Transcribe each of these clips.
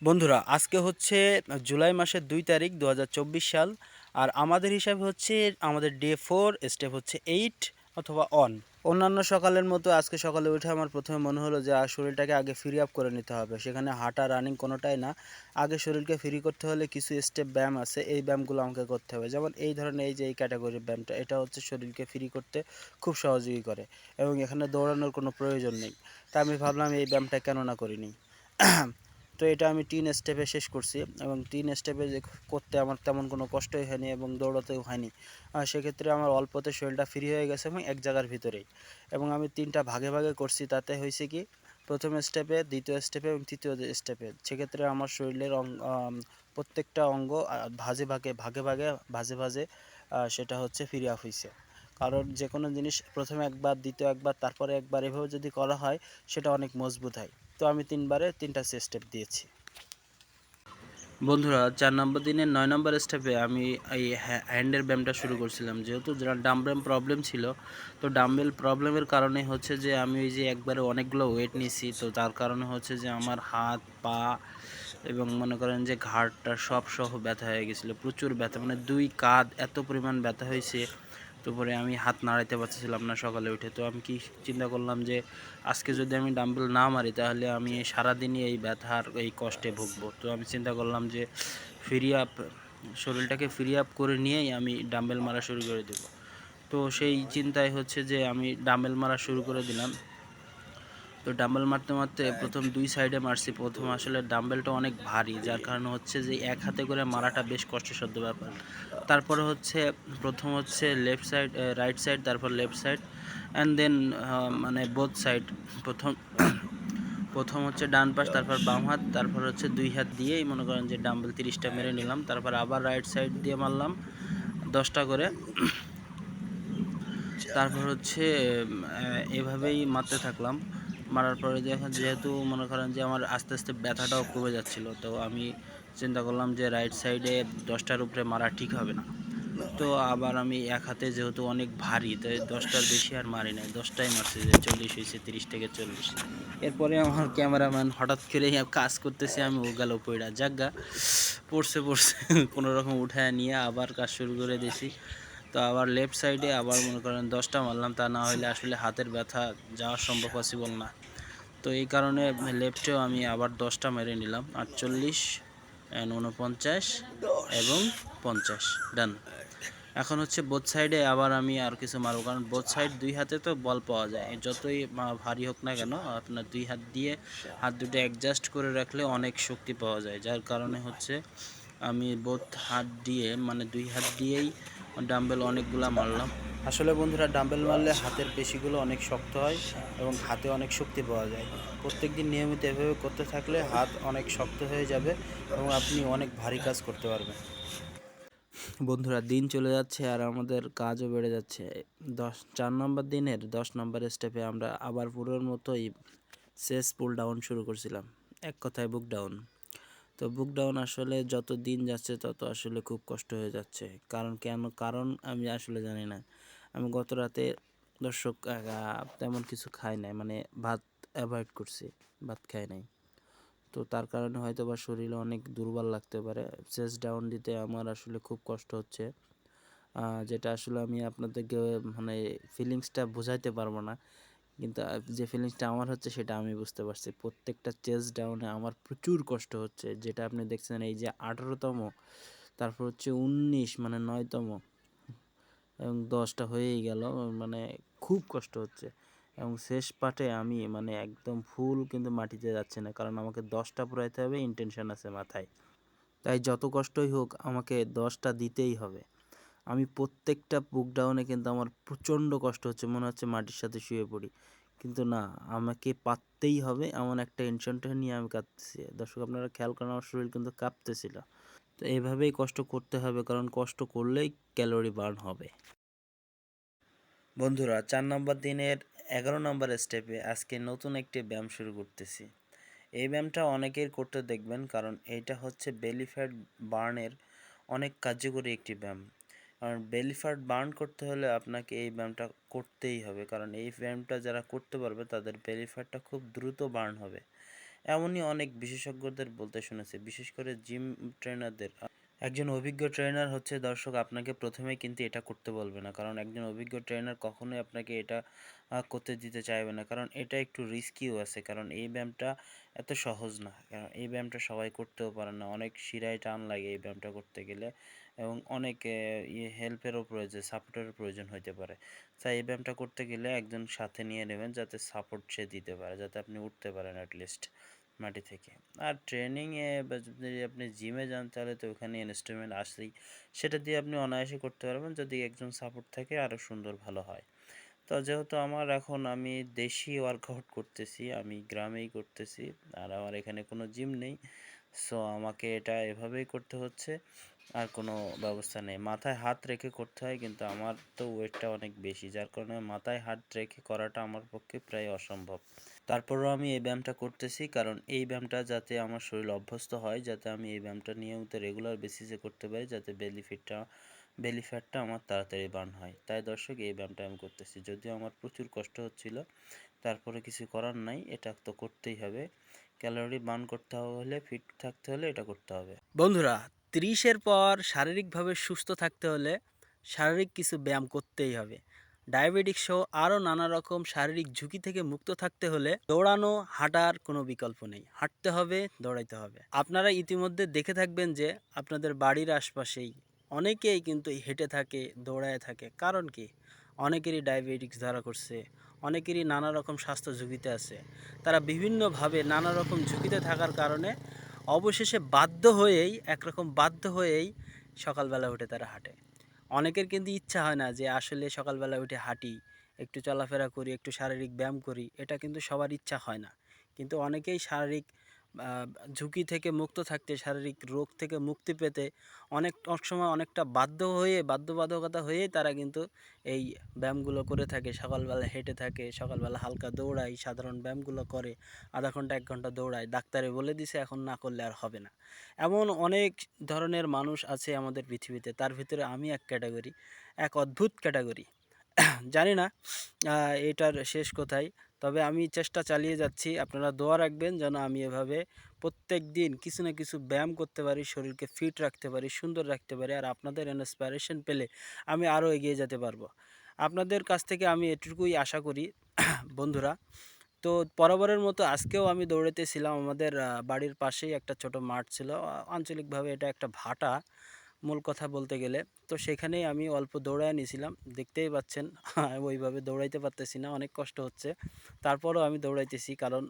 বন্ধুরা আজকে হচ্ছে জুলাই মাসের 2 তারিখ 2024 সাল। আর আমাদের হিসাবে হচ্ছে আমাদের ডে 4, স্টেপ হচ্ছে 8 অথবা অন। অন্যান্য সকালের মতো আজকে সকালে উঠে আমার প্রথমে মনে হলো যে শরীরটাকে আগে ফ্রি আপ করে নিতে হবে। সেখানে হাঁটা রানিং কোনোটাই না, আগে শরীরকে ফ্রি করতে হলে কিছু স্টেপ ব্যায়াম আছে, এই ব্যায়ামগুলো আমাকে করতে হবে। যেমন এই ধরনের এই যে এই ক্যাটাগরির ব্যায়ামটা, এটা হচ্ছে শরীরকে ফ্রি করতে খুব সহযোগী করে এবং এখানে দৌড়ানোর কোনো প্রয়োজন নেই। তা আমি ভাবলাম এই ব্যায়ামটা কেন না করিনি। তো এটা আমি 3 স্টেপে শেষ করছি এবং 3 স্টেপে যে করতে আমার তেমন কোনো কষ্টই হয়নি এবং দৌড়াতেও হয়নি। সেক্ষেত্রে আমার অল্পতে শরীরটা ফ্রি হয়ে গেছে এবং এক জায়গার ভিতরেই। এবং আমি 3টা ভাগে ভাগে করছি, তাতে হয়েছে কি, প্রথম স্টেপে, দ্বিতীয় স্টেপে এবং তৃতীয় স্টেপে সেক্ষেত্রে আমার শরীরের প্রত্যেকটা অঙ্গ ভাজে ভাগে ভাগে ভাগে ভাজে ভাজে সেটা হচ্ছে ফ্রি আপ হয়েছে। কারণ যে কোনো জিনিস প্রথমে একবার, দ্বিতীয় একবার, তারপরে একবার, এভাবে যদি করা হয় সেটা অনেক মজবুত হয়। তো আমি 3বারে 3টা স্টেপ দিয়েছি। বন্ধুরা 4 নম্বর দিনের 9 নম্বর স্টেপে আমি এই হ্যান্ডের ব্যায়ামটা শুরু করছিলাম। যেহেতু যারা ডাম্বেল প্রবলেম ছিল, তো ডাম্বেল প্রবলেমের কারণে হচ্ছে যে আমি ওই যে একবারে অনেকগুলো ওয়েট নিছি, তো তার কারণে হচ্ছে যে আমার হাত পা এবং মনে করেন যে ঘাড়টা সব সহ ব্যথা হয়ে গেছিলো, প্রচুর ব্যথা, মানে 2 কাঁধ এত পরিমাণ ব্যথা হয়েছে। তারপরে আমি হাত নাড়াইতে পারছিলাম না সকালে উঠে। তো আমি কি চিন্তা করলাম যে আজকে যদি আমি ডাম্বেল না মারি তাহলে আমি সারাদিনই এই ব্যথার এই কষ্টে ভুগবো। তো আমি চিন্তা করলাম যে ফ্রি আপ, শরীরটাকে ফ্রি আপ করে নিয়েই আমি ডাম্বেল মারা শুরু করে দেবো। তো সেই চিন্তায় হচ্ছে যে আমি ডাম্বেল মারা শুরু করে দিলাম। তো ডাম্বেল মারতে মারতে প্রথম 2 সাইডে মারছি। প্রথম আসলে ডাম্বেলটা অনেক ভারী, যার কারণে হচ্ছে যে এক হাতে করে মারাটা বেশ কষ্টসাধ্য ব্যাপার। তারপরে হচ্ছে প্রথম হচ্ছে লেফট সাইড, রাইট সাইড, তারপর লেফট সাইড, অ্যান্ড দেন মানে বোথ সাইড। প্রথম প্রথম হচ্ছে ডান পাশ, তারপর বাম হাত, তারপর হচ্ছে 2 হাত দিয়েই মনে করেন যে ডাম্বেল 30টা মেরে নিলাম। তারপর আবার রাইট সাইড দিয়ে মারলাম 10টা করে। তারপর হচ্ছে এভাবেই মারতে থাকলাম। মারার পরে যেহেতু মনে করেন যে আমার আস্তে আস্তে ব্যথাটাও কমে যাচ্ছিল, তো আমি চিন্তা করলাম যে রাইট সাইডে 10টার উপরে মারা ঠিক হবে না। তো আবার আমি এক হাতে যেহেতু অনেক ভারী, তাই 10টার বেশি আর মারি নাই, 10টাই মারছি, যে 40 হয়েছে, 30 থেকে 40। এরপরে আমার ক্যামেরাম্যান হঠাৎ করে কাজ করতেছে, আমি ও গেল পইড়া জাগা পড়ছে পড়ছে কোনো রকম উঠায় নিয়ে আবার কাজ শুরু করে দিয়েছি। তো আবার লেফট সাইডে আবার মনে করেন 10টা মারলাম, তা না হলে আসলে হাতের ব্যথা যাওয়া সম্ভব পসিবল না। তো এই কারণে লেফটেও আমি আবার 10টা মেরে নিলাম, 48, 49 এবং 50। ডান। এখন হচ্ছে বোথ সাইডে আবার আমি আর কিছু মারবো, কারণ বোথ সাইড 2 হাতে তো বল পাওয়া যায়, যতই ভারী হোক না কেন আপনার 2 হাত দিয়ে হাত দুটো অ্যাডজাস্ট করে রাখলে অনেক শক্তি পাওয়া যায়। যার কারণে হচ্ছে আমি বোথ হাত দিয়ে, মানে 2 হাত দিয়েই ডাম্বেল অনেকগুলা মারলাম। আসলে বন্ধুরা, ডাম্বেল মারলে হাতের পেশিগুলো অনেক শক্ত হয় এবং হাতে অনেক শক্তি পাওয়া যায়। প্রত্যেকদিন নিয়মিত এভাবে করতে থাকলে হাত অনেক শক্ত হয়ে যাবে এবং আপনি অনেক ভারী কাজ করতে পারবেন। বন্ধুরা দিন চলে যাচ্ছে আর আমাদের কাজও বেড়ে যাচ্ছে। 4 নম্বর দিনের 10 নম্বর স্টেপে আমরা আবার পুরোর মতোই চেস পুল ডাউন শুরু করছিলাম, এক কথায় বুক ডাউন। তো বুক ডাউন আসলে যত দিন যাচ্ছে তত আসলে খুব কষ্ট হয়ে যাচ্ছে। কারণ আমি আসলে জানি না। আমি গত রাতে, দর্শক, তেমন কিছু খাই নাই, মানে ভাত অ্যাভয়েড করছি, ভাত খাই নাই। তো তার কারণে হয়তো বা শরীরে অনেক দুর্বল লাগতে পারে। চেস্ট ডাউন দিতে আমার আসলে খুব কষ্ট হচ্ছে, যেটা আসলে আমি আপনাদেরকে মানে ফিলিংসটা বোঝাইতে পারবো না। কিন্তু যে ফিলিংসটা আমার হচ্ছে সেটা আমি বুঝতে পারছি। প্রত্যেকটা চেস্ট ডাউনে আমার প্রচুর কষ্ট হচ্ছে, যেটা আপনি দেখছেন এই যে 18তম, তারপর হচ্ছে 19, মানে 9তম, এবং 10টা হয়েই গেল, মানে খুব কষ্ট হচ্ছে। এবং শেষ পাটে আমি মানে একদম ফুল কিন্তু মাটিতে যাচ্ছে না, কারণ আমাকে 10টা পুরাইতে হবে, ইন্টেনশন আছে মাথায়। তাই যত কষ্টই হোক আমাকে 10টা দিতেই হবে। আমি প্রত্যেকটা বুক ডাউনে কিন্তু আমার প্রচণ্ড কষ্ট হচ্ছে, মনে হচ্ছে মাটির সাথে শুয়ে পড়ি, কিন্তু না, আমাকে পারতেই হবে, এমন একটা টেনশনটা নিয়ে আমি কাঁপতেছি। দর্শক আপনারা খেয়াল করেন, আমার শরীর কিন্তু কাঁপতেছিল। তো এভাবেই কষ্ট করতে হবে, কারণ কষ্ট করলেই ক্যালোরি বার্ন হবে। বন্ধুরা 4 নম্বর দিনের 11 নম্বর স্টেপে আজকে নতুন একটি ব্যায়াম শুরু করতেছি। এই ব্যায়ামটা অনেকেই করতে দেখবেন, কারণ এইটা হচ্ছে বেলি ফ্যাট বার্নের অনেক কার্যকরী একটি ব্যায়াম। কারণ বেলি ফ্যাট বার্ন করতে হলে আপনাকে এই ব্যায়ামটা করতেই হবে, কারণ এই ব্যায়ামটা যারা করতে পারবে তাদের বেলি ফ্যাটটা খুব দ্রুত বার্ন হবে এমনই অনেক বিশেষজ্ঞদের বলতে শুনেছি, বিশেষ করে জিম ট্রেনারদের। একজন অভিজ্ঞ ট্রেনার হচ্ছে দর্শক আপনাকে প্রথমেই কিন্তু এটা করতে বলবে না, কারণ একজন অভিজ্ঞ ট্রেনার কখনোই আপনাকে এটা করতে দিতে চাইবে না, কারণ এটা একটু রিস্কিও আছে, কারণ এই ব্যায়ামটা এত সহজ না, কারণ এই ব্যায়ামটা সবাই করতেও পারে না, অনেক শিরায় টান লাগে এই ব্যায়ামটা করতে গেলে, এবং অনেক হেল্পেরও প্রয়োজন, সাপোর্টেরও প্রয়োজন হতে পারে। তাই এই ব্যায়ামটা করতে গেলে একজন সাথে নিয়ে নেবেন, যাতে সাপোর্ট সে দিতে পারে, যাতে আপনি উঠতে পারেন অ্যাটলিস্ট মাটি থেকে। আর ট্রেনিংয়ে বা যদি আপনি জিমে যান তাহলে তো ওখানে ইনস্ট্রুমেন্ট আসেই, সেটা দিয়ে আপনি অনায়াসে করতে পারবেন, যদি একজন সাপোর্ট থাকে আরও সুন্দর ভালো হয়। তো যেহেতু আমি দেশি ওয়ার্কআউট করতেছি, আমি গ্রামেই করতেছি, আর আমার এখানে কোনো জিম নেই, সো আমাকে এটা এভাবেই করতে হচ্ছে, আর কোনো ব্যবস্থা নেই। মাথায় হাত রেখে করতে হয়, কিন্তু আমার তো ওয়েটটা অনেক বেশি, যার কারণে মাথায় হাত রেখে করাটা আমার পক্ষে প্রায় অসম্ভব। তারপরেও আমি এই ব্যায়ামটা করতেছি, কারণ এই ব্যায়ামটা যাতে আমার শরীর অভ্যস্ত হয়, যাতে আমি এই ব্যায়ামটা নিয়মিত রেগুলার বেসিসে করতে পারি, যাতে বেলি ফ্যাটটা আমার তাড়াতাড়ি বার্ন হয়। তাই দর্শক, এই ব্যায়ামটা আমি করতেছি, যদিও আমার প্রচুর কষ্ট হচ্ছিল, তারপরে কিছু করার নাই, এটা তো করতেই হবে। ক্যালোরি বার্ন করতে হলে, ফিট থাকতে হলে এটা করতে হবে। বন্ধুরা, 30-এর পর শারীরিকভাবে সুস্থ থাকতে হলে শারীরিক কিছু ব্যায়াম করতেই হবে। ডায়াবেটিক সহ আরও নানা রকম শারীরিক ঝুঁকি থেকে মুক্ত থাকতে হলে দৌড়ানো, হাঁটার কোনো বিকল্প নেই। হাঁটতে হবে, দৌড়াইতে হবে। আপনারা ইতিমধ্যে দেখে থাকবেন যে আপনাদের বাড়ির আশপাশেই অনেকেই কিন্তু হেঁটে থাকে, দৌড়ায় থাকে। কারণ কি? অনেকেরই ডায়াবেটিক্স ধরা করছে, অনেকেরই নানা রকম স্বাস্থ্য ঝুঁকিতে আছে। তারা বিভিন্নভাবে নানা রকম ঝুঁকিতে থাকার কারণে অবশেষে বাধ্য হয়েই সকালবেলা উঠে তারা হাঁটে। অনেকের কিন্তু ইচ্ছা হয় না যে আসলে সকালবেলা উঠে হাঁটি, একটু চলাফেরা করি, একটু শারীরিক ব্যায়াম করি, এটা কিন্তু সবার ইচ্ছা হয় না। কিন্তু অনেকেই শারীরিক ঝুঁকি থেকে মুক্ত থাকতে, শারীরিক রোগ থেকে মুক্তি পেতে অনেক সময় অনেকটা বাধ্যবাধকতা হয়েই তারা কিন্তু এই ব্যায়ামগুলো করে থাকে। সকালবেলা হেঁটে থাকে, সকালবেলা হালকা দৌড়ায়, সাধারণ ব্যায়ামগুলো করে, আধা ঘন্টা 1 ঘন্টা দৌড়ায়। ডাক্তারে বলে দিছে এখন না করলে আর হবে না। এমন অনেক ধরনের মানুষ আছে আমাদের পৃথিবীতে, তার ভিতরে আমি এক অদ্ভুত ক্যাটাগরি। জানি না এটার শেষ কোথায়, তবে আমি চেষ্টা চালিয়ে যাচ্ছি। আপনারা দোয়া রাখবেন যেন আমি এভাবে প্রত্যেক দিন কিছু না কিছু ব্যায়াম করতে পারি, শরীরকে ফিট রাখতে পারি, সুন্দর রাখতে পারি, আর আপনাদের ইন্সপিরেশন পেলে আমি আরও এগিয়ে যেতে পারবো। আপনাদের কাছ থেকে আমি এটুকুই আশা করি বন্ধুরা। তো বরাবরের মতো আজকেও আমি দৌড়াতেছিলাম। আমাদের বাড়ির পাশেই একটা ছোট মাঠ ছিল। আঞ্চলিকভাবে এটা একটা ভাটা, মূল কথা বলতে গেলে। তো সেখানেই আমি অল্প দৌড়ায় নিয়েছিলাম। দেখতেই পাচ্ছেন ওইভাবে দৌড়াইতে পারতেছি না, অনেক কষ্ট হচ্ছে। তারপরও আমি দৌড়াইতেছি, কারণ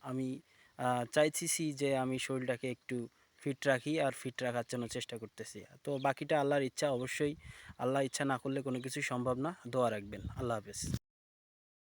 আমি চাইতেছি যে আমি শরীরটাকে একটু ফিট রাখি, আর ফিট রাখার জন্য চেষ্টা করতেছি। তো বাকিটা আল্লাহর ইচ্ছা, অবশ্যই আল্লাহ ইচ্ছা না করলে কোনো কিছুই সম্ভব না। দোয়া রাখবেন। আল্লাহ হাফেজ।